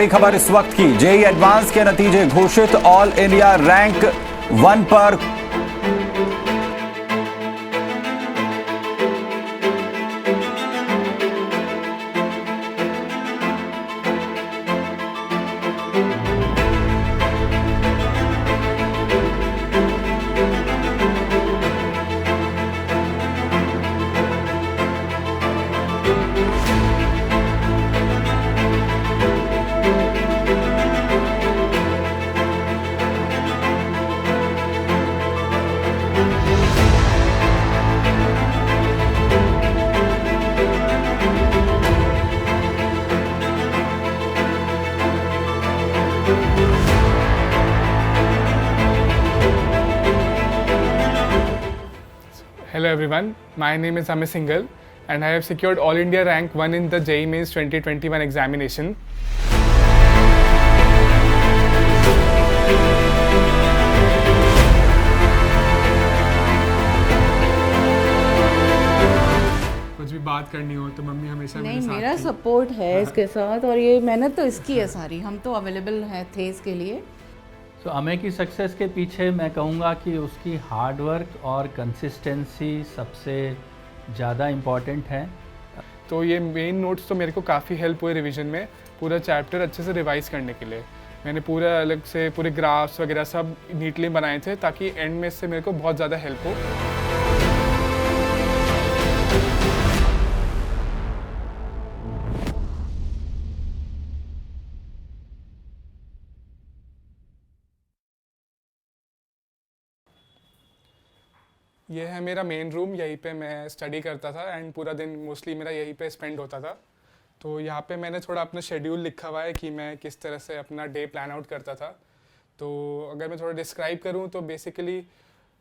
बड़ी खबर इस वक्त की, जेईई एडवांस के नतीजे घोषित, ऑल इंडिया रैंक 1 पर Hello everyone, my name is Amit Singhal and I have secured All India Rank 1 in the JEE Mains 2021 examination. कुछ भी बात करनी हो तो मम्मी हमेशा नहीं, मेरे साथ मेरा थी। सपोर्ट है इसके साथ, और ये मेहनत तो इसकी है सारी, हम तो अवेलेबल है थे इसके लिए। तो अमे की सक्सेस के पीछे मैं कहूँगा कि उसकी हार्ड वर्क और कंसिस्टेंसी सबसे ज़्यादा इम्पॉर्टेंट है। तो ये मेन नोट्स तो मेरे को काफ़ी हेल्प हुए रिवीजन में, पूरा चैप्टर अच्छे से रिवाइज करने के लिए। मैंने पूरा अलग से पूरे ग्राफ्स वगैरह सब नीटली बनाए थे ताकि एंड में इससे मेरे को बहुत ज़्यादा हेल्प हो। ये है मेरा मेन रूम, यहीं पे मैं स्टडी करता था एंड पूरा दिन मोस्टली मेरा यहीं पे स्पेंड होता था। तो यहाँ पे मैंने थोड़ा अपना शेड्यूल लिखा हुआ है कि मैं किस तरह से अपना डे प्लान आउट करता था। तो अगर मैं थोड़ा डिस्क्राइब करूँ तो बेसिकली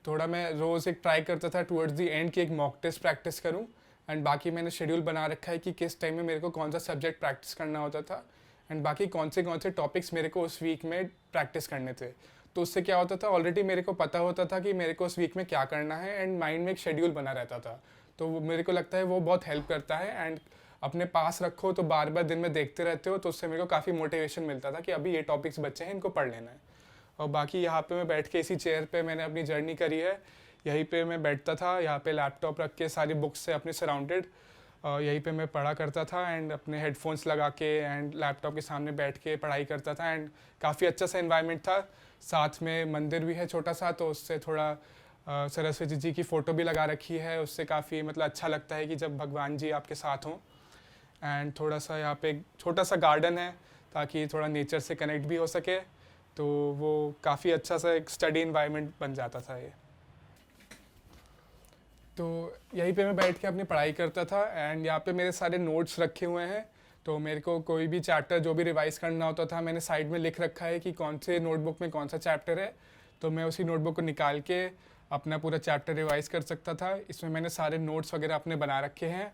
थोड़ा मैं रोज़ एक ट्राई करता था टुवर्ड्स दी एंड कि एक मॉक टेस्ट प्रैक्टिस करूँ, एंड बाकी मैंने शेड्यूल बना रखा है कि किस टाइम में मेरे को कौन सा सब्जेक्ट प्रैक्टिस करना होता था एंड बाकी कौन से टॉपिक्स मेरे को उस वीक में प्रैक्टिस करने थे। तो उससे क्या होता था, ऑलरेडी मेरे को पता होता था कि मेरे को उस वीक में क्या करना है एंड माइंड में एक शेड्यूल बना रहता था। तो मेरे को लगता है वो बहुत हेल्प करता है, एंड अपने पास रखो तो बार बार दिन में देखते रहते हो, तो उससे मेरे को काफ़ी मोटिवेशन मिलता था कि अभी ये टॉपिक्स बचे हैं, इनको पढ़ लेना है। और बाकी यहाँ पे मैं बैठ के इसी चेयर पे मैंने अपनी जर्नी करी है, यहीं पे मैं बैठता था, यहाँ पे लैपटॉप रख के सारी बुक्स से अपने सराउंडेड यहीं पे मैं पढ़ा करता था एंड अपने हेडफोन्स लगा के एंड लैपटॉप के सामने बैठ के पढ़ाई करता था, एंड काफ़ी अच्छा सा एनवायरनमेंट था। साथ में मंदिर भी है छोटा सा, तो उससे थोड़ा सरस्वती जी की फ़ोटो भी लगा रखी है, उससे काफ़ी मतलब अच्छा लगता है कि जब भगवान जी आपके साथ हों। एंड थोड़ा सा यहाँ पे एक छोटा सा गार्डन है ताकि थोड़ा नेचर से कनेक्ट भी हो सके, तो वो काफ़ी अच्छा सा एक स्टडी इन्वायरमेंट बन जाता था ये। तो यहीं पे मैं बैठ के अपनी पढ़ाई करता था एंड यहाँ पे मेरे सारे नोट्स रखे हुए हैं। तो मेरे को कोई भी चैप्टर जो भी रिवाइज़ करना होता था मैंने साइड में लिख रखा है कि कौन से नोटबुक में कौन सा चैप्टर है, तो मैं उसी नोटबुक को निकाल के अपना पूरा चैप्टर रिवाइज़ कर सकता था। इसमें मैंने सारे नोट्स वगैरह अपने बना रखे हैं,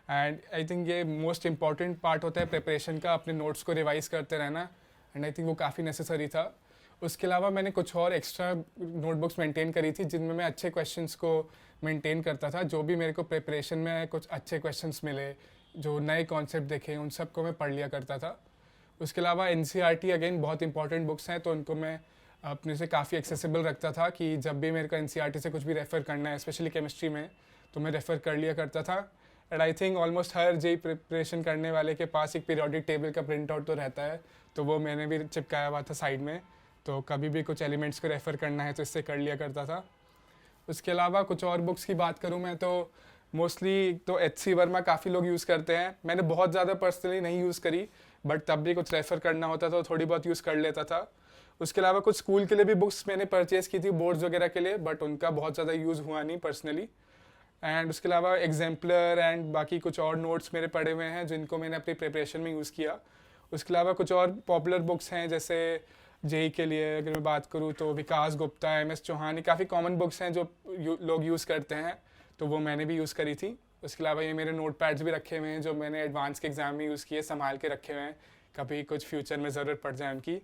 एंड आई थिंक ये मोस्ट इंपॉर्टेंट पार्ट होता है प्रिपरेशन का, अपने नोट्स को रिवाइज़ करते रहना, एंड आई थिंक वो काफ़ी नेसेसरी था। उसके अलावा मैंने कुछ और एक्स्ट्रा नोटबुक्स मेंटेन करी थी जिनमें मैं अच्छे क्वेश्चंस को मेंटेन करता था। जो भी मेरे को प्रिपरेशन में कुछ अच्छे क्वेश्चंस मिले, जो नए कॉन्सेप्ट देखे, उन सब को मैं पढ़ लिया करता था। उसके अलावा एनसीईआरटी अगेन बहुत इंपॉर्टेंट बुक्स हैं, तो उनको मैं अपने से काफ़ी एक्सेसिबल रखता था कि जब भी मेरे को एनसीईआरटी से कुछ भी रेफ़र करना है, स्पेशली केमिस्ट्री में, तो मैं रेफ़र कर लिया करता था। And I think almost her JEE preparation करने वाले के पास एक पीरियोडिक टेबल का प्रिंट आउट तो रहता है, तो वो मैंने भी चिपकाया हुआ था साइड में, तो कभी भी कुछ एलिमेंट्स को रेफ़र करना है तो इससे कर लिया करता था। उसके अलावा कुछ और बुक्स की बात करूँ मैं तो मोस्टली तो एच.सी. वर्मा काफ़ी लोग यूज़ करते हैं, मैंने बहुत ज़्यादा पर्सनली नहीं यूज़ करी, बट तब भी कुछ रेफ़र करना होता था तो थोड़ी बहुत यूज़ कर लेता था। उसके अलावा कुछ स्कूल के लिए भी बुक्स मैंने परचेज़ की थी, बोर्ड्स वगैरह के लिए, बट उनका बहुत ज़्यादा यूज़ हुआ नहीं पर्सनली। एंड उसके अलावा एग्जाम्पलर एंड बाकी कुछ और नोट्स मेरे पढ़े हुए हैं जिनको मैंने अपनी प्रिपरेशन में यूज़ किया। उसके अलावा कुछ और पॉपुलर बुक्स हैं, जैसे जेईई के लिए अगर मैं बात करूँ तो विकास गुप्ता, एम.एस. चौहान, काफ़ी कॉमन बुक्स हैं जो लोग यूज़ करते हैं, तो वो मैंने भी यूज़ करी थी। उसके अलावा ये मेरे नोट पैड्स भी रखे हुए हैं जो मैंने एडवांस के एग्ज़ाम में यूज़ किए, संभाल के रखे हुए हैं, कभी कुछ फ्यूचर में ज़रूरत पड़ जाए उनकी।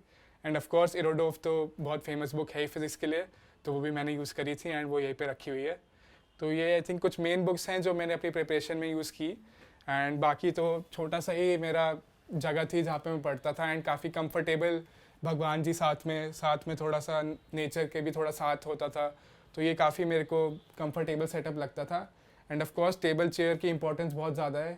एंड ऑफ कोर्स इरोडोव तो बहुत फेमस बुक है फिज़िक्स के लिए, तो वो भी मैंने यूज़ करी थी एंड वो यहीं पे रखी हुई है। तो ये आई थिंक कुछ मेन बुक्स हैं जो मैंने अपनी प्रिपरेशन में यूज़ की, एंड बाकी तो छोटा सा ही मेरा जगह थी जहाँ पे मैं पढ़ता था एंड काफ़ी कंफर्टेबल, भगवान जी साथ में थोड़ा सा नेचर के भी थोड़ा साथ होता था, तो ये काफ़ी मेरे को कंफर्टेबल सेटअप लगता था। End of course table chair की इंपॉर्टेंस बहुत ज़्यादा है।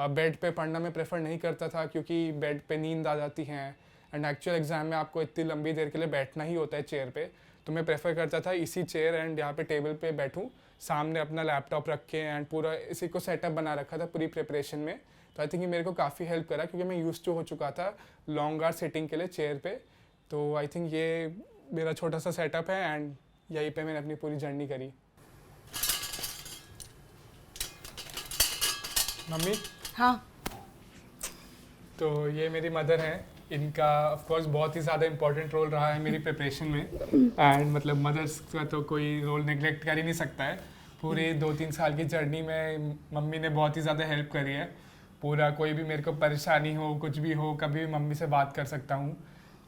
बेड पे पढ़ना मैं प्रेफर नहीं करता था क्योंकि बेड पे नींद आ जाती है एंड एक्चुअल एग्ज़ाम में आपको इतनी लंबी देर के लिए बैठना ही होता है चेयर पे, तो मैं प्रेफर करता था इसी चेयर एंड यहाँ पे टेबल पे बैठूँ, सामने अपना लैपटॉप रख के एंड पूरा इसी को सेटअप बना रखा था पूरी प्रिपरेशन में। तो आई थिंक ये मेरे को काफ़ी हेल्प करा क्योंकि मैं यूज्ड टू हो चुका था लॉन्ग आवर सिटिंग के लिए चेयर पे। तो आई थिंक ये मेरा छोटा सा सेटअप है एंड यहीं पे मैंने अपनी पूरी जर्नी करी। मम्मी, हाँ, तो ये मेरी मदर हैं, इनका ऑफ कोर्स बहुत ही ज़्यादा इंपॉर्टेंट रोल रहा है मेरी प्रिपरेशन में एंड मतलब मदर्स का तो कोई रोल नेग्लेक्ट कर ही नहीं सकता है। पूरी 2-3 साल की जर्नी में मम्मी ने बहुत ही ज़्यादा हेल्प करी है। पूरा कोई भी मेरे को परेशानी हो, कुछ भी हो, कभी भी मम्मी से बात कर सकता हूँ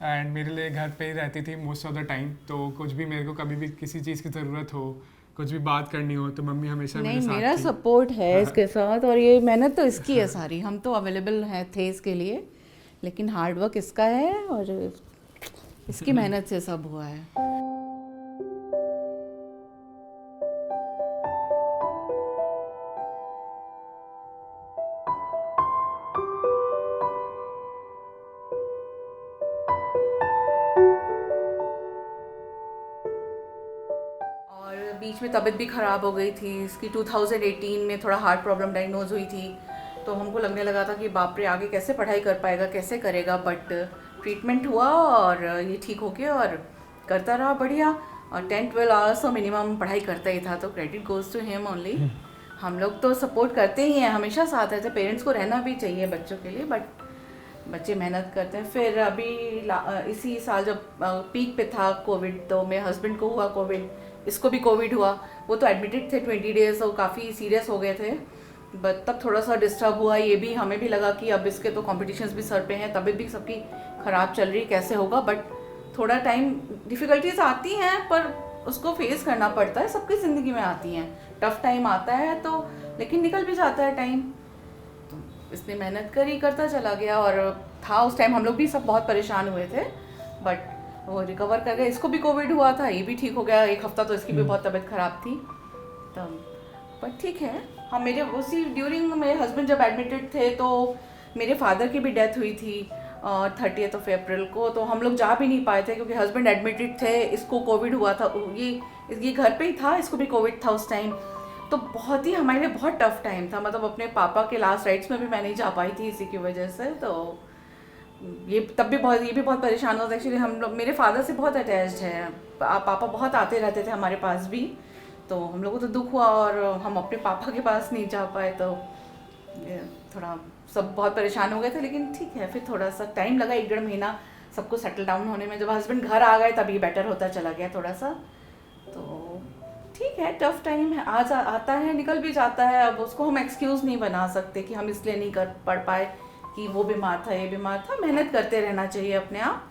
एंड मेरे लिए घर पे ही रहती थी मोस्ट ऑफ द टाइम। तो कुछ भी मेरे को कभी भी किसी चीज़ की ज़रूरत हो, कुछ भी बात करनी हो, तो मम्मी हमेशा नहीं मेरे साथ मेरा थी। सपोर्ट है इसके साथ, और ये मेहनत तो इसकी है सारी, हम तो अवेलेबल हैं थे इसके लिए, लेकिन हार्ड वर्क इसका है और इसकी मेहनत से सब हुआ है। और बीच में तबीयत भी ख़राब हो गई थी इसकी, 2018 में थोड़ा हार्ट प्रॉब्लम डायग्नोज हुई थी, तो हमको लगने लगा था कि बाप रे आगे कैसे पढ़ाई कर पाएगा, कैसे करेगा, बट ट्रीटमेंट हुआ और ये ठीक हो गया और करता रहा बढ़िया। और 10-12 आवर्स तो मिनिमम पढ़ाई करता ही था, तो credit goes to him only. हम लोग तो सपोर्ट करते ही हैं, हमेशा साथ रहते हैं, पेरेंट्स को रहना भी चाहिए बच्चों के लिए, बट बच्चे मेहनत करते हैं। फिर अभी इसी साल जब पीक पे था कोविड, तो मेरे हस्बैंड को हुआ कोविड, इसको भी कोविड हुआ। वो तो एडमिटेड थे 20 डेज़, तो काफ़ी सीरियस हो गए थे, बट तब थोड़ा सा डिस्टर्ब हुआ। ये भी हमें भी लगा कि अब इसके तो कॉम्पिटिशन्स भी सर पे हैं, तबीयत भी सबकी ख़राब चल रही, कैसे होगा। बट थोड़ा टाइम डिफ़िकल्टीज आती हैं, पर उसको फेस करना पड़ता है, सबकी ज़िंदगी में आती हैं, टफ टाइम आता है तो, लेकिन निकल भी जाता है टाइम। तो इसने मेहनत करी, करता चला गया, और था उस टाइम हम लोग भी सब बहुत परेशान हुए थे, बट वो रिकवर कर गया। इसको भी कोविड हुआ था, ये भी ठीक हो गया, 1 हफ्ता तो इसकी भी बहुत तबीयत ख़राब थी तब, पर ठीक है। हाँ, मेरे उसी ड्यूरिंग मेरे हस्बैंड जब एडमिटेड थे, तो मेरे फादर की भी डेथ हुई थी 30 अप्रैल को, तो हम लोग जा भी नहीं पाए थे क्योंकि हस्बैंड एडमिटेड थे, इसको कोविड हुआ था, ये घर पे ही था, इसको भी कोविड था उस टाइम। तो बहुत ही हमारे लिए बहुत टफ टाइम था, मतलब अपने पापा के लास्ट राइट्स में भी मैं नहीं जा पाई थी इसी की वजह से। तो ये भी बहुत परेशान होता है। एक्चुअली हम लोग, मेरे फादर से बहुत अटैच्ड है, पापा बहुत आते रहते थे हमारे पास भी, तो हम लोगों को तो दुख हुआ और हम अपने पापा के पास नहीं जा पाए, तो थोड़ा सब बहुत परेशान हो गए थे। लेकिन ठीक है, फिर थोड़ा सा टाइम लगा, 1-1.5 महीना सबको सेटल डाउन होने में। जब हस्बैंड घर आ गए तब ये बेटर होता चला गया थोड़ा सा। तो ठीक है, टफ टाइम है, आता है, निकल भी जाता है। अब उसको हम एक्सक्यूज़ नहीं बना सकते कि हम इसलिए नहीं कर पढ़ पाए कि वो बीमार था, ये बीमार था। मेहनत करते रहना चाहिए अपने आप,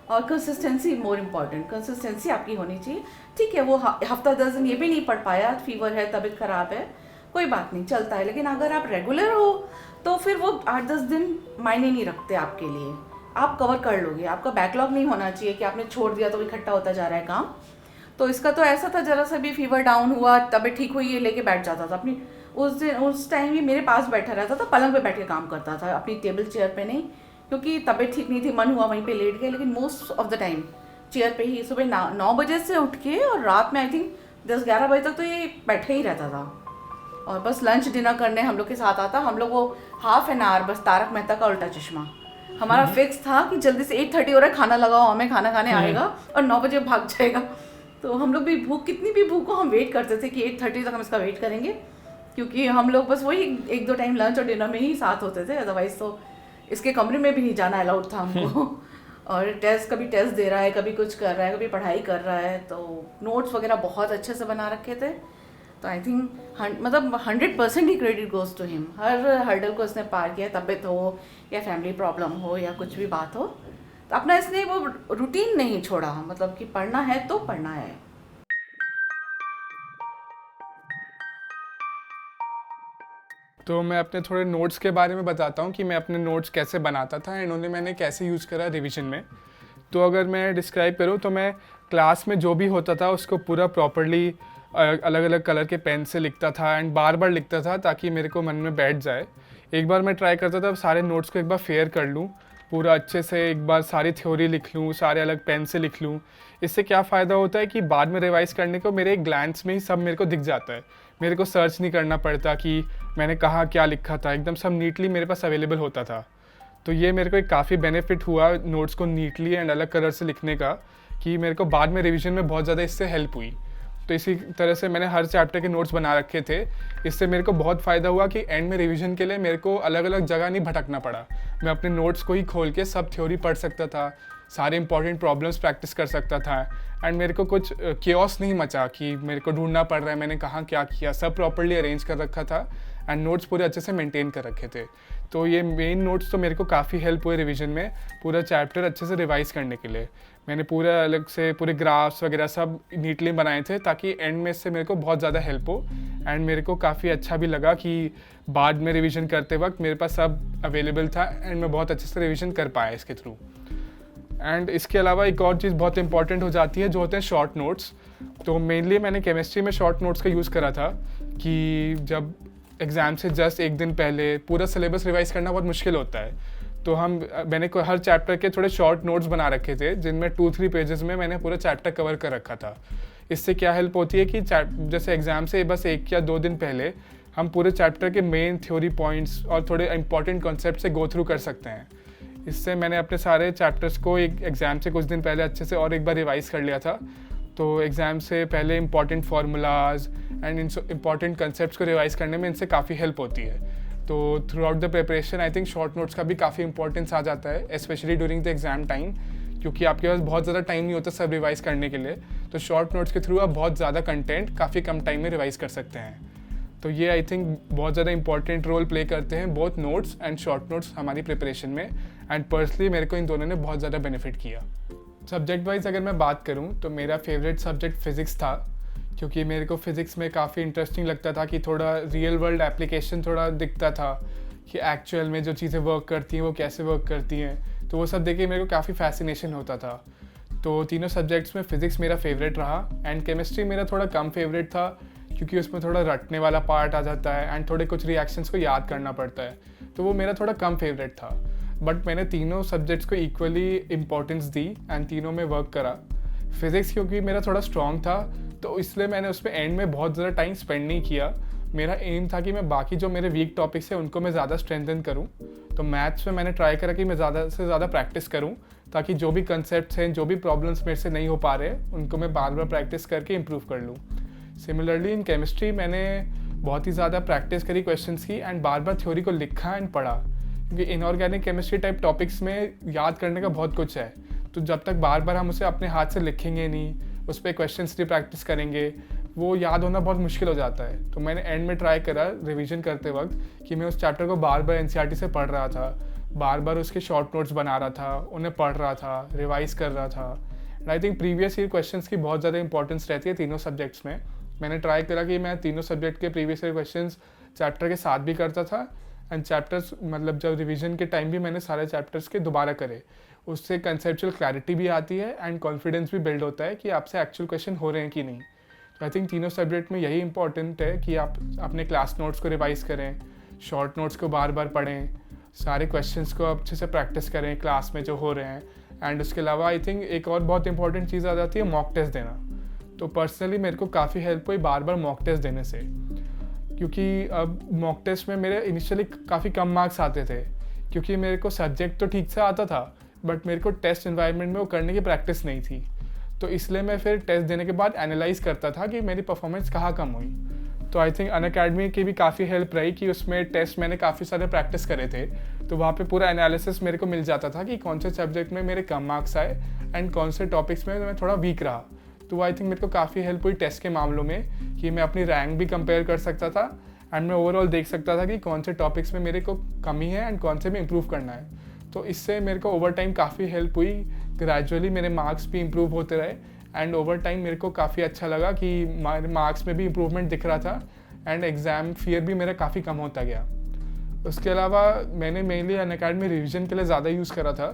और कंसिस्टेंसी मोर इम्पॉर्टेंट, कंसिस्टेंसी आपकी होनी चाहिए। ठीक है, वो हफ्ता 10 दिन ये भी नहीं पढ़ पाया, फीवर है, तबीयत ख़राब है, कोई बात नहीं, चलता है। लेकिन अगर आप रेगुलर हो तो फिर वो 8-10 दिन मायने नहीं रखते आपके लिए, आप कवर कर लोगे। आपका बैकलॉग नहीं होना चाहिए कि आपने छोड़ दिया तो इकट्ठा होता जा रहा है काम। तो इसका तो ऐसा था, ज़रा सा भी फीवर डाउन हुआ, तबीयत ठीक हुई, ये लेके बैठ जाता था अपनी। उस टाइम ही मेरे पास बैठा रहता था, पलंग पे बैठ के काम करता था, अपनी टेबल चेयर पे नहीं, क्योंकि तबीयत ठीक नहीं थी, मन हुआ वहीं पे लेट गए, लेकिन most of the time chair पे ही। सुबह 9 बजे से उठ के और रात में आई थिंक 10-11 बजे तक तो ये बैठे ही रहता था, और बस लंच डिनर करने हम लोग के साथ आता। हम लोग वो ½ एन आवर, बस तारक मेहता का उल्टा चश्मा हमारा फिक्स था कि जल्दी से 8:30 हो रहा है, खाना लगाओ, हमें खाना खाने आएगा और 9 बजे भाग जाएगा। तो हम लोग भी कितनी भी भूख हो, हम वेट करते थे कि 8:30 तक हम इसका वेट करेंगे, क्योंकि हम लोग बस वही 1-2 टाइम लंच और डिनर में ही साथ होते थे, अदरवाइज तो इसके कमरे में भी नहीं जाना अलाउड था हमको। और कभी टेस्ट दे रहा है, कभी कुछ कर रहा है, कभी पढ़ाई कर रहा है, तो नोट्स वगैरह बहुत अच्छे से बना रखे थे। तो आई थिंक मतलब 100% ही क्रेडिट गोज़ टू हिम। हर हर्डल को इसने पार किया, तबीयत हो या फैमिली प्रॉब्लम हो या कुछ भी बात हो, तो अपना इसने वो रूटीन नहीं छोड़ा, मतलब कि पढ़ना है तो पढ़ना है। तो मैं अपने थोड़े नोट्स के बारे में बताता हूँ कि मैं अपने नोट्स कैसे बनाता था एंड उन्हें मैंने कैसे यूज़ करा रिवीजन में। तो अगर मैं डिस्क्राइब करूँ तो मैं क्लास में जो भी होता था उसको पूरा प्रॉपरली अलग अलग कलर के पेन से लिखता था एंड बार बार लिखता था ताकि मेरे को मन में बैठ जाए। एक बार मैं ट्राई करता था सारे नोट्स को एक बार फेयर कर लूँ, पूरा अच्छे से एक बार सारी थ्योरी लिख लूँ, सारे अलग पेन से लिख लूँ। इससे क्या फ़ायदा होता है कि बाद में रिवाइज़ करने को मेरे एक ग्लैंस में ही सब मेरे को दिख जाता है, मेरे को सर्च नहीं करना पड़ता कि मैंने कहाँ क्या लिखा था, एकदम सब नीटली मेरे पास अवेलेबल होता था। तो ये मेरे को एक काफ़ी बेनिफिट हुआ नोट्स को नीटली एंड अलग कलर से लिखने का, कि मेरे को बाद में रिवीजन में बहुत ज़्यादा इससे हेल्प हुई। तो इसी तरह से मैंने हर चैप्टर के नोट्स बना रखे थे। इससे मेरे को बहुत फ़ायदा हुआ कि एंड में रिवीजन के लिए मेरे को अलग अलग जगह नहीं भटकना पड़ा। मैं अपने नोट्स को ही खोल के सब थ्योरी पढ़ सकता था, सारे इंपॉर्टेंट प्रॉब्लम्स प्रैक्टिस कर सकता था एंड मेरे को कुछ केओस नहीं मचा कि मेरे को ढूंढना पड़ रहा है मैंने कहाँ क्या किया। सब प्रॉपर्ली अरेंज कर रखा था एंड नोट्स पूरे अच्छे से मेंटेन कर रखे थे। तो ये मेन नोट्स तो मेरे को काफ़ी हेल्प हुए रिवीजन में, पूरा चैप्टर अच्छे से रिवाइज़ करने के लिए। मैंने पूरा अलग से पूरे ग्राफ्स वगैरह सब नीटली बनाए थे ताकि एंड में इससे मेरे को बहुत ज़्यादा हेल्प हो एंड मेरे को काफ़ी अच्छा भी लगा कि बाद में रिवीजन करते वक्त मेरे पास सब अवेलेबल था एंड मैं बहुत अच्छे से रिवीजन कर पाया इसके थ्रू। एंड इसके अलावा एक और चीज़ बहुत इंपॉर्टेंट हो जाती है जो होते हैं शॉर्ट नोट्स। तो मेनली मैंने केमिस्ट्री में शॉर्ट नोट्स का यूज़ करा था कि जब एग्ज़ाम से जस्ट एक दिन पहले पूरा सिलेबस रिवाइज़ करना बहुत मुश्किल होता है, तो मैंने हर चैप्टर के थोड़े शॉर्ट नोट्स बना रखे थे जिनमें 2-3 पेजेस में मैंने पूरा चैप्टर कवर कर रखा था। इससे क्या हेल्प होती है कि जैसे एग्ज़ाम से बस 1 या 2 दिन पहले हम पूरे चैप्टर के मेन थ्योरी पॉइंट्स और थोड़े इंपॉर्टेंट कॉन्सेप्ट से गो थ्रू कर सकते हैं। इससे मैंने अपने सारे चैप्टर्स को एक एग्ज़ाम से कुछ दिन पहले अच्छे से और एक बार रिवाइज़ कर लिया था। तो एग्ज़ाम से पहले important formulas and important concepts को रिवाइज़ करने में इनसे काफ़ी हेल्प होती है। तो through out the preparation I think short notes का भी काफ़ी इंपॉर्टेंस आ जाता है, specially during the exam time, क्योंकि आपके पास बहुत ज़्यादा टाइम नहीं होता सब रिवाइज़ करने के लिए। तो शॉर्ट नोट्स के थ्रू आप बहुत ज़्यादा कंटेंट काफ़ी कम टाइम में रिवाइज़ कर सकते हैं। तो ये आई थिंक बहुत ज़्यादा इंपॉर्टेंट रोल प्ले करते हैं both notes and short notes हमारी प्रिपरेशन में। एंड पर्सनली मेरे को इन दोनों ने बहुत ज़्यादा बेनिफिट किया। सब्जेक्ट वाइज अगर मैं बात करूँ तो मेरा फेवरेट सब्जेक्ट फ़िज़िक्स था, क्योंकि मेरे को फ़िज़िक्स में काफ़ी इंटरेस्टिंग लगता था कि थोड़ा रियल वर्ल्ड एप्लीकेशन थोड़ा दिखता था कि एक्चुअल में जो चीज़ें वर्क करती हैं वो कैसे वर्क करती हैं। तो वो सब देख के मेरे को काफ़ी फैसिनेशन होता था। तो तीनों सब्जेक्ट्स में फ़िज़िक्स मेरा फेवरेट रहा एंड केमिस्ट्री मेरा थोड़ा कम फेवरेट था, क्योंकि उसमें थोड़ा रटने वाला पार्ट आ जाता है एंड थोड़े कुछ रिएक्शंस को याद करना पड़ता है, तो वो मेरा थोड़ा कम फेवरेट था। बट मैंने तीनों सब्जेक्ट्स को इक्वली इम्पोर्टेंस दी एंड तीनों में वर्क करा। फिज़िक्स क्योंकि मेरा थोड़ा स्ट्रॉन्ग था तो इसलिए मैंने उस पर एंड में बहुत ज़्यादा टाइम स्पेंड नहीं किया। मेरा एम था कि मैं बाकी जो मेरे वीक टॉपिक्स हैं उनको मैं ज़्यादा स्ट्रेंथन करूँ। तो मैथ्स में मैंने ट्राई करा कि मैं ज़्यादा से ज़्यादा प्रैक्टिस करूँ, ताकि जो भी कंसेप्ट्स हैं, जो भी प्रॉब्लम्स मेरे से नहीं हो पा रहे उनको मैं बार बार प्रैक्टिस करके इम्प्रूव कर लूँ। सिमिलरली इन केमिस्ट्री मैंने बहुत ही ज़्यादा प्रैक्टिस करी क्वेश्चंस की एंड बार बार थ्योरी को लिखा एंड पढ़ा, क्योंकि इनऑर्गेनिक केमिस्ट्री टाइप टॉपिक्स में याद करने का बहुत कुछ है। तो जब तक बार बार हम उसे अपने हाथ से लिखेंगे नहीं, उस पर क्वेश्चंस नहीं प्रैक्टिस करेंगे, वो याद होना बहुत मुश्किल हो जाता है। तो मैंने एंड में ट्राई करा रिवीजन करते वक्त कि मैं उस चैप्टर को बार बार एनसीईआरटी से पढ़ रहा था, बार बार उसके शॉर्ट नोट्स बना रहा था, उन्हें पढ़ रहा था, रिवाइज कर रहा था। And I think previous year questions की बहुत ज़्यादा इंपॉर्टेंस रहती है तीनों सब्जेक्ट्स में। मैंने ट्राई करा कि मैं तीनों सब्जेक्ट के प्रीवियस ईयर क्वेश्चंस चैप्टर के साथ भी करता था एंड चैप्टर्स मतलब जब रिवीजन के टाइम भी मैंने सारे चैप्टर्स के दोबारा करे। उससे कंसेप्चुअल क्लैरिटी भी आती है एंड कॉन्फिडेंस भी बिल्ड होता है कि आपसे एक्चुअल क्वेश्चन हो रहे हैं कि नहीं। तो आई थिंक तीनों सब्जेक्ट में यही इंपॉर्टेंट है कि आप अपने क्लास नोट्स को रिवाइज़ करें, शॉर्ट नोट्स को बार बार पढ़ें, सारे क्वेश्चंस को अच्छे से प्रैक्टिस करें क्लास में जो हो रहे हैं। एंड उसके अलावा आई थिंक एक और बहुत इंपॉर्टेंट चीज़ आ जाती है मॉक टेस्ट देना। तो पर्सनली मेरे को काफ़ी हेल्प हुई बार बार मॉक टेस्ट देने से, क्योंकि अब मॉक टेस्ट में मेरे इनिशियली काफ़ी कम मार्क्स आते थे, क्योंकि मेरे को सब्जेक्ट तो ठीक से आता था बट मेरे को टेस्ट एनवायरनमेंट में वो करने की प्रैक्टिस नहीं थी। तो इसलिए मैं फिर टेस्ट देने के बाद एनालाइज करता था कि मेरी परफॉर्मेंस कहाँ कम हुई। तो आई थिंक अनअकैडमी की भी काफ़ी हेल्प रही कि उसमें टेस्ट मैंने काफ़ी सारे प्रैक्टिस करे थे, तो वहाँ पे पूरा एनालिसिस मेरे को मिल जाता था कि कौन से सब्जेक्ट में मेरे कम मार्क्स आए एंड कौन से टॉपिक्स में मैं थोड़ा वीक रहा। तो आई थिंक मेरे को काफ़ी हेल्प हुई टेस्ट के मामलों में कि मैं अपनी रैंक भी कंपेयर कर सकता था एंड मैं ओवरऑल देख सकता था कि कौन से टॉपिक्स में मेरे को कमी है एंड कौन से में इम्प्रूव करना है। तो इससे मेरे को ओवर टाइम काफ़ी हेल्प हुई, ग्रेजुअली मेरे मार्क्स भी इम्प्रूव होते रहे एंड ओवर टाइम मेरे को काफ़ी अच्छा लगा कि मेरे मार्क्स में भी इम्प्रूवमेंट दिख रहा था एंड एग्ज़ाम फियर भी मेरा काफ़ी कम होता गया। उसके अलावा मैंने मेनली अनअकैडमी रिवीजन के लिए ज़्यादा यूज़ करा था,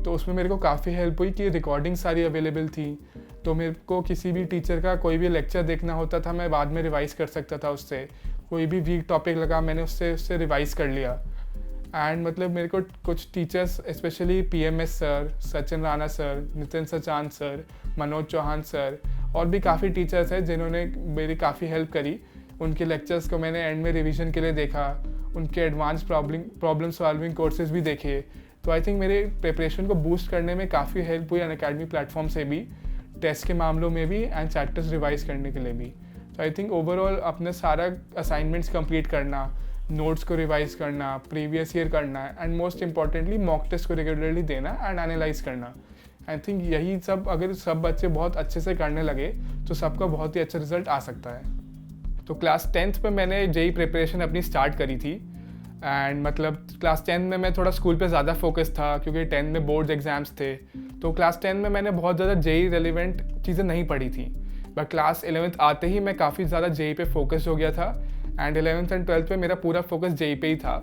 तो उसमें मेरे को काफ़ी हेल्प हुई कि रिकॉर्डिंग सारी अवेलेबल थी, तो मेरे को किसी भी टीचर का कोई भी लेक्चर देखना होता था, मैं बाद में रिवाइज़ कर सकता था उससे। कोई भी वीक टॉपिक लगा मैंने उससे रिवाइज़ कर लिया। एंड मतलब मेरे को कुछ teachers specially PMS sir, Sachin Rana sir, Nitin Sachan sir, Manoj Chauhan sir और भी काफ़ी टीचर्स हैं जिन्होंने मेरी काफ़ी हेल्प करी। उनके लेक्चर्स को मैंने एंड में रिवीजन के लिए देखा, उनके एडवांस प्रॉब्लम सॉल्विंग कोर्सेज भी देखे। तो आई थिंक मेरे प्रिपरेशन को बूस्ट करने में काफ़ी हेल्प हुई अनअकैडमी प्लेटफॉर्म से भी, टेस्ट के मामलों में भी एंड चैप्टर्स रिवाइज करने के लिए भी। तो आई थिंक ओवरऑल अपने सारा असाइनमेंट्स कंप्लीट करना, नोट्स को रिवाइज करना, प्रीवियस ईयर करना and most importantly mock test को रेगुलरली देना एंड एनालाइज करना। आई थिंक यही सब अगर सब बच्चे बहुत अच्छे से करने लगे तो सबका बहुत ही अच्छा रिजल्ट आ सकता है। तो क्लास 10th में मैंने जेई प्रिपरेशन अपनी स्टार्ट करी थी एंड मतलब क्लास 10 में मैं थोड़ा स्कूल पे ज़्यादा फोकस था क्योंकि 10 में बोर्ड्स एग्ज़ाम्स थे। तो क्लास 10 में मैंने बहुत ज़्यादा जेई रेलिवेंट चीज़ें नहीं पढ़ी थी, बट क्लास 11th आते ही मैं काफ़ी ज़्यादा जेई पे फोकस हो गया था एंड 11th एंड 12th में मेरा पूरा फोकस जेई पे ही था।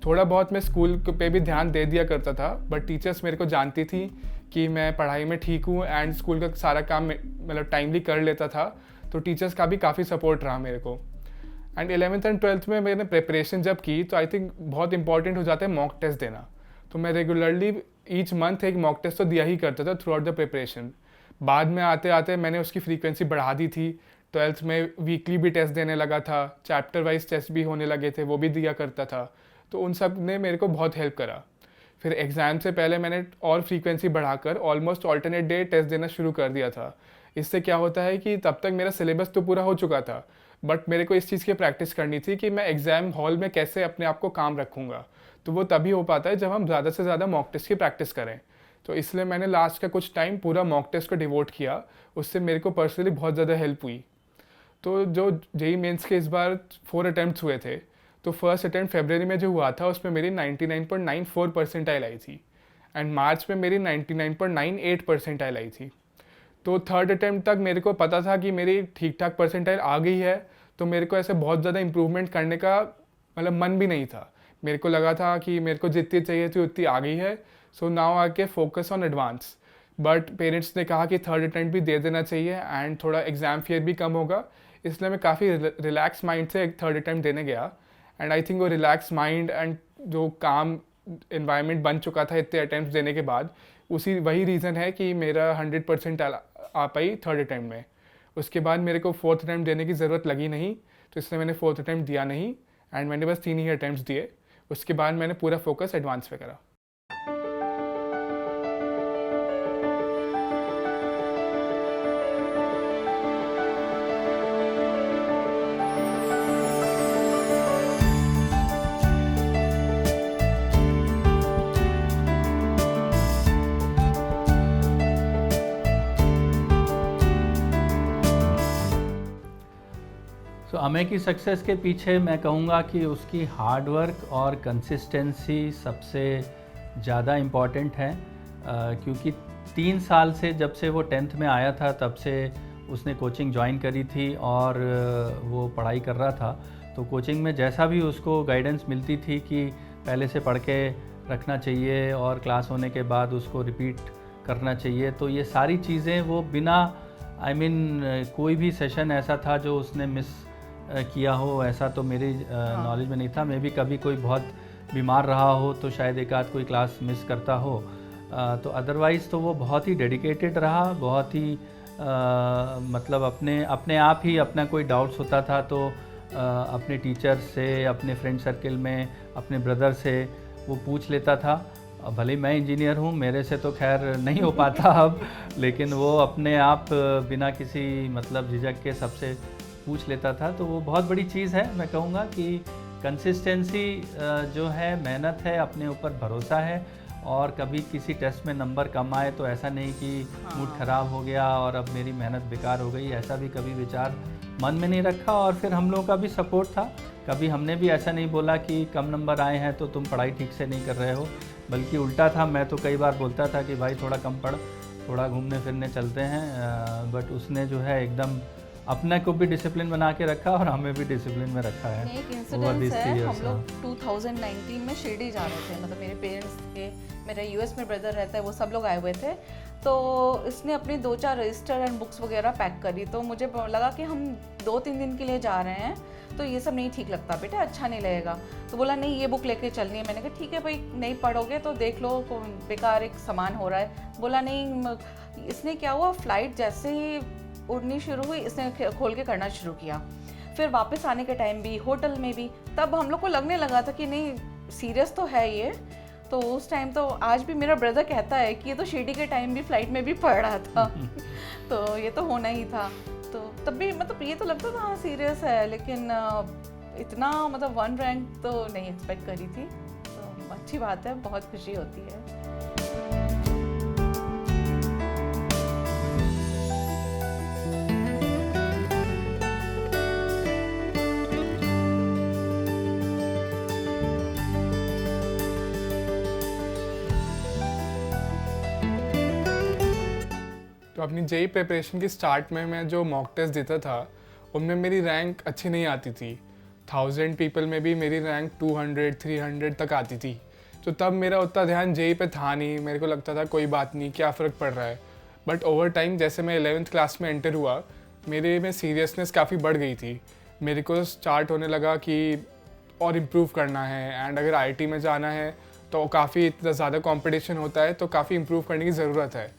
थोड़ा बहुत मैं स्कूल पे भी ध्यान दे दिया करता था, बट टीचर्स मेरे को जानती थी कि मैं पढ़ाई में ठीक हूँ एंड स्कूल का सारा काम मतलब टाइमली कर लेता था, तो टीचर्स का भी काफ़ी सपोर्ट रहा मेरे को। एंड 11th एंड 12th में मैंने प्रिपरेशन जब की तो आई थिंक बहुत इंपॉर्टेंट हो जाता है मॉक टेस्ट देना। तो मैं रेगुलरली ईच मंथ एक मॉक टेस्ट तो दिया ही करता था थ्रू आउट द प्रिपरेशन। बाद में आते आते मैंने उसकी फ्रीक्वेंसी बढ़ा दी थी। 12th में वीकली भी टेस्ट देने लगा था, चैप्टर वाइज टेस्ट भी होने लगे थे, वो भी दिया करता था। तो उन सब ने मेरे को बहुत हेल्प करा। फिर एग्ज़ाम से पहले मैंने और फ्रीक्वेंसी बढ़ाकर ऑलमोस्ट ऑल्टरनेट डे टेस्ट देना शुरू कर दिया था। इससे क्या होता है कि तब तक मेरा सिलेबस तो पूरा हो चुका था, बट मेरे को इस चीज़ की प्रैक्टिस करनी थी कि मैं एग्ज़ाम हॉल में कैसे अपने आप को काम रखूँगा। तो वो तभी हो पाता है जब हम ज़्यादा से ज़्यादा मॉक टेस्ट की प्रैक्टिस करें। तो इसलिए मैंने लास्ट का कुछ टाइम पूरा मॉक टेस्ट को डिवोट किया, उससे मेरे को पर्सनली बहुत ज़्यादा हेल्प हुई। तो जो जेई मेंस के इस बार 4 अटैम्प्ट्स हुए थे, तो फर्स्ट अटैम्प्ट फरवरी में जो हुआ था उसमें मेरी 99.94 परसेंटाइल आई थी एंड मार्च में मेरी 99.98 परसेंटाइल आई थी। तो थर्ड अटैम्प्ट तक मेरे को पता था कि मेरी ठीक ठाक परसेंटाइल आ गई है, तो मेरे को ऐसे बहुत ज़्यादा इम्प्रूवमेंट करने का मतलब मन भी नहीं था। मेरे को लगा था कि मेरे को जितनी चाहिए थी उतनी आ गई है, सो नाउ आई के focus on advance. But parents ने कहा कि थर्ड अटैम्प्ट भी दे देना चाहिए एंड थोड़ा एग्ज़ाम फेयर भी कम होगा, इसलिए मैं काफ़ी रिलैक्स माइंड से एक थर्ड अटैम्प्ट देने गया। एंड आई थिंक वो रिलैक्स माइंड एंड जो काम इन्वायरमेंट बन चुका था इतने अटैम्प्ट देने के बाद, वही रीज़न है कि मेरा 100% आ पाई थर्ड अटैम्प्ट में। उसके बाद मेरे को फोर्थ अटैम्प्ट देने की ज़रूरत लगी नहीं, तो इसलिए मैंने फोर्थ अटैम्प्ट दिया नहीं एंड मैंने बस 3 ही अटैम्प्ट्स दिए। उसके बाद मैंने पूरा फोकस एडवांस पे करा। तो अमेय की सक्सेस के पीछे मैं कहूँगा कि उसकी हार्ड वर्क और कंसिस्टेंसी सबसे ज़्यादा इम्पॉर्टेंट है, क्योंकि 3 साल से जब से वो 10th में आया था तब से उसने कोचिंग ज्वाइन करी थी और वो पढ़ाई कर रहा था। तो कोचिंग में जैसा भी उसको गाइडेंस मिलती थी कि पहले से पढ़ के रखना चाहिए और क्लास होने के बाद उसको रिपीट करना चाहिए, तो ये सारी चीज़ें वो बिना कोई भी सेशन ऐसा था जो उसने मिस किया हो, ऐसा तो मेरी नॉलेज में नहीं था। मैं भी कभी कोई बहुत बीमार रहा हो तो शायद एक आध कोई क्लास मिस करता हो, तो अदरवाइज़ तो वो बहुत ही डेडिकेटेड रहा, बहुत ही मतलब अपने आप ही अपना कोई डाउट्स होता था तो अपने टीचर से, अपने फ्रेंड सर्कल में, अपने ब्रदर से वो पूछ लेता था। भले मैं इंजीनियर हूँ, मेरे से तो खैर नहीं हो पाता अब, लेकिन वो अपने आप बिना किसी मतलब झिझक के सबसे पूछ लेता था। तो वो बहुत बड़ी चीज़ है। मैं कहूँगा कि कंसिस्टेंसी जो है, मेहनत है, अपने ऊपर भरोसा है, और कभी किसी टेस्ट में नंबर कम आए तो ऐसा नहीं कि मूड ख़राब हो गया और अब मेरी मेहनत बेकार हो गई, ऐसा भी कभी विचार मन में नहीं रखा। और फिर हम लोगों का भी सपोर्ट था, कभी हमने भी ऐसा नहीं बोला कि कम नंबर आए हैं तो तुम पढ़ाई ठीक से नहीं कर रहे हो, बल्कि उल्टा था। मैं तो कई बार बोलता था कि भाई थोड़ा कम पढ़, थोड़ा घूमने फिरने चलते हैं, बट उसने जो है एकदम अपने को भी डिसिप्लिन बना के रखा और हमें भी डिसिप्लिन में रखा है। एक over इंसिडेंस these है, 3 years, हम लोग 2019 में शिरडी जा रहे थे, मतलब मेरे पेरेंट्स थे, मेरा यूएस में ब्रदर रहता है, वो सब लोग आए हुए थे। तो इसने अपनी 2-4 रजिस्टर एंड बुक्स वगैरह पैक करी, तो मुझे लगा कि हम 2-3 दिन के लिए जा रहे हैं तो ये सब नहीं ठीक लगता बेटा, अच्छा नहीं लगेगा। तो बोला नहीं ये बुक लेके चलनी है। मैंने कहा ठीक है भाई, नहीं पढ़ोगे तो देख लो, बेकार एक सामान हो रहा है। बोला नहीं। इसने क्या हुआ, फ्लाइट जैसे ही उड़नी शुरू हुई इसने खोल के करना शुरू किया। फिर वापस आने के टाइम भी, होटल में भी, तब हम लोग को लगने लगा था कि नहीं सीरियस तो है ये। तो उस टाइम तो आज भी मेरा ब्रदर कहता है कि ये तो शिरडी के टाइम भी फ्लाइट में भी पढ़ रहा था तो ये तो होना ही था। तो तब भी मतलब ये तो लगता था हाँ सीरियस है, लेकिन इतना मतलब 1 रैंक तो नहीं एक्सपेक्ट करी थी। तो अच्छी बात है, बहुत खुशी होती है। तो अपनी जेई प्रिपरेशन की स्टार्ट में मैं जो मॉक टेस्ट देता था उनमें मेरी रैंक अच्छी नहीं आती थी। 1000 पीपल में भी मेरी रैंक 200-300 तक आती थी। तो तब मेरा उतना ध्यान जेई पे था नहीं, मेरे को लगता था कोई बात नहीं, क्या फ़र्क पड़ रहा है। बट ओवर टाइम जैसे मैं 11th क्लास में एंटर हुआ, मेरे में सीरियसनेस काफ़ी बढ़ गई थी। मेरे को स्टार्ट होने लगा कि और इम्प्रूव करना है, एंड अगर आईटी में जाना है तो काफ़ी इतना ज़्यादा कंपटीशन होता है, तो काफ़ी इम्प्रूव करने की ज़रूरत है।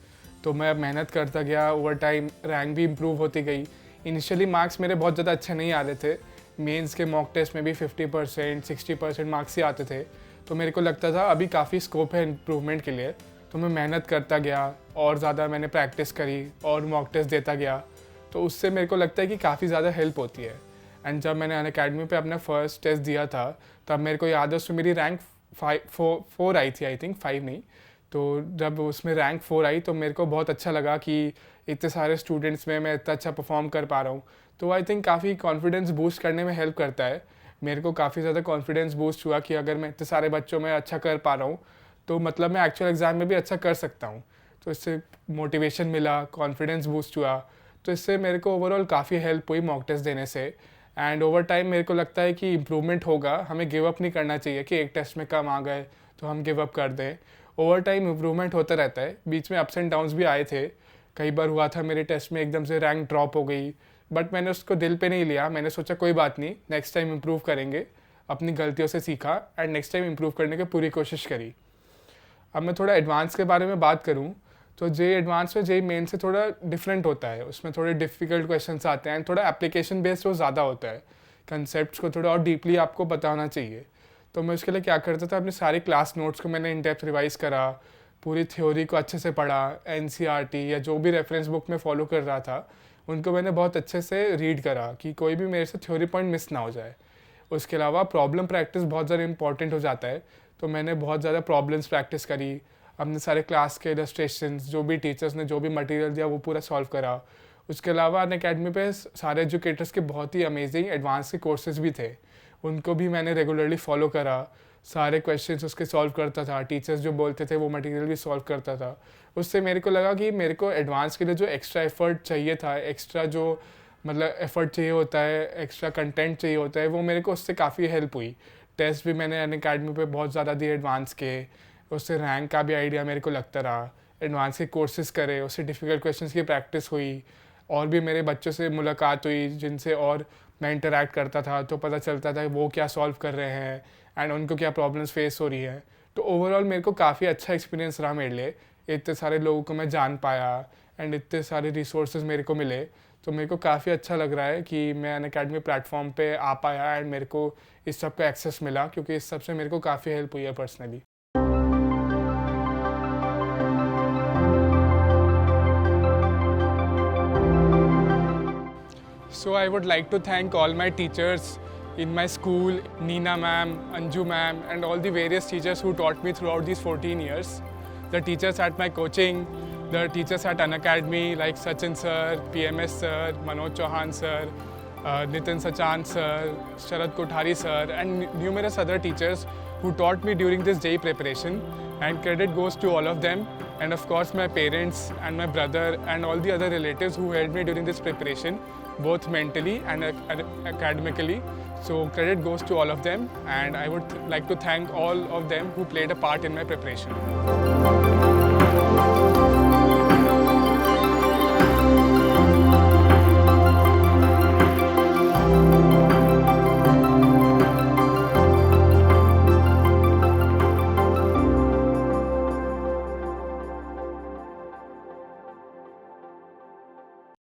तो मैं मेहनत करता गया, ओवर टाइम रैंक भी इम्प्रूव होती गई। इनिशियली मार्क्स मेरे बहुत ज़्यादा अच्छे नहीं आ रहे थे, मेंस के मॉक टेस्ट में भी 50% 60% मार्क्स ही आते थे। तो मेरे को लगता था अभी काफ़ी स्कोप है इम्प्रूवमेंट के लिए। तो मैं मेहनत करता गया और ज़्यादा मैंने प्रैक्टिस करी और मॉक टेस्ट देता गया। तो उससे मेरे को लगता है कि काफ़ी ज़्यादा हेल्प होती है। एंड जब मैंने अनअकैडमी पे अपना फर्स्ट टेस्ट दिया था, तब मेरे को याद है उसमें मेरी रैंक 4 आई थी, आई थिंक 5 नहीं। तो जब उसमें रैंक 4 आई तो मेरे को बहुत अच्छा लगा कि इतने सारे स्टूडेंट्स में मैं इतना अच्छा परफॉर्म कर पा रहा हूँ। तो आई थिंक काफ़ी कॉन्फिडेंस बूस्ट करने में हेल्प करता है। मेरे को काफ़ी ज़्यादा कॉन्फिडेंस बूस्ट हुआ कि अगर मैं इतने सारे बच्चों में अच्छा कर पा रहा हूँ तो मतलब मैं एक्चुअल एग्ज़ाम में भी अच्छा कर सकता हूँ। तो इससे मोटिवेशन मिला, कॉन्फिडेंस बूस्ट हुआ। तो इससे मेरे को ओवरऑल काफ़ी हेल्प हुई मॉक टेस्ट देने से। एंड ओवर टाइम मेरे को लगता है कि इम्प्रूवमेंट होगा, हमें गिव अप नहीं करना चाहिए कि एक टेस्ट में कम आ गए तो हम गिव अप कर दें। ओवर टाइम इम्प्रूवमेंट होता रहता है। बीच में अप्स एंड डाउन्स भी आए थे, कई बार हुआ था मेरे टेस्ट में एकदम से रैंक ड्रॉप हो गई, बट मैंने उसको दिल पे नहीं लिया। मैंने सोचा कोई बात नहीं, नेक्स्ट टाइम इम्प्रूव करेंगे, अपनी गलतियों से सीखा एंड नेक्स्ट टाइम इम्प्रूव करने की पूरी कोशिश करी। अब मैं थोड़ा एडवांस के बारे में बात करूँ तो जेई एडवांस में जेई मेन से थोड़ा डिफरेंट होता है। उसमें थोड़े डिफ़िकल्ट क्वेश्चंस आते हैं एंड थोड़ा एप्लीकेशन बेस्ड वो ज़्यादा होता है। कंसेप्ट्स को थोड़ा और डीपली आपको पता होना चाहिए। तो मैं उसके लिए क्या करता था, अपने सारे क्लास नोट्स को मैंने इन डेप्थ रिवाइज़ करा, पूरी थ्योरी को अच्छे से पढ़ा, एनसीईआरटी या जो भी रेफरेंस बुक में फॉलो कर रहा था उनको मैंने बहुत अच्छे से रीड करा कि कोई भी मेरे से थ्योरी पॉइंट मिस ना हो जाए। उसके अलावा प्रॉब्लम प्रैक्टिस बहुत ज़्यादा इंपॉर्टेंट हो जाता है। तो मैंने बहुत ज़्यादा प्रॉब्लम्स प्रैक्टिस करी, अपने सारे क्लास के इलस्ट्रेशंस, जो भी टीचर्स ने जो भी मटेरियल दिया वो पूरा सॉल्व करा। उसके अलावा अनअकैडमी पे सारे एजुकेटर्स के बहुत ही अमेजिंग एडवांस के कोर्सेज भी थे, उनको भी मैंने रेगुलरली फॉलो करा। सारे क्वेश्चंस उसके सॉल्व करता था, टीचर्स जो बोलते थे वो मटेरियल भी सॉल्व करता था। उससे मेरे को लगा कि मेरे को एडवांस के लिए जो एक्स्ट्रा एफर्ट चाहिए था, एक्स्ट्रा जो मतलब एफर्ट चाहिए होता है, एक्स्ट्रा कंटेंट चाहिए होता है, वो मेरे को उससे काफ़ी हेल्प हुई। टेस्ट भी मैंने अनअकैडमी पे बहुत ज़्यादा दिए एडवांस के, उससे रैंक का भी आइडिया मेरे को लगता रहा। एडवांस के कोर्सेज करे, उससे डिफ़िकल्ट क्वेश्चंस की प्रैक्टिस हुई, और भी मेरे बच्चों से मुलाकात हुई जिनसे और मैं इंटरैक्ट करता था, तो पता चलता था वो क्या सॉल्व कर रहे हैं एंड उनको क्या प्रॉब्लम्स फेस हो रही है। तो ओवरऑल मेरे को काफ़ी अच्छा एक्सपीरियंस रहा मेरे लिए। इतने सारे लोगों को मैं जान पाया एंड इतने सारे रिसोर्सेज मेरे को मिले, तो मेरे को काफ़ी अच्छा लग रहा है कि मैं अनअकैडमी प्लेटफॉर्म पे आ पाया एंड मेरे को इस सब का एक्सेस मिला, क्योंकि इस सब से मेरे को काफ़ी हेल्प हुई है personally. So I would like to thank all my teachers in my school, Neena ma'am, Anju ma'am, and all the various teachers who taught me throughout these 14 years. The teachers at my coaching, the teachers at Unacademy like Sachin sir, PMS sir, Manoj Chauhan sir, Nitin Sachan sir, Sharad Kothari sir, and numerous other teachers who taught me during this JEE preparation. and credit goes to all of them, and of course my parents and my brother and all the other relatives who helped me during this preparation, both mentally and academically. So credit goes to all of them, and I would like to thank all of them who played a part in my preparation.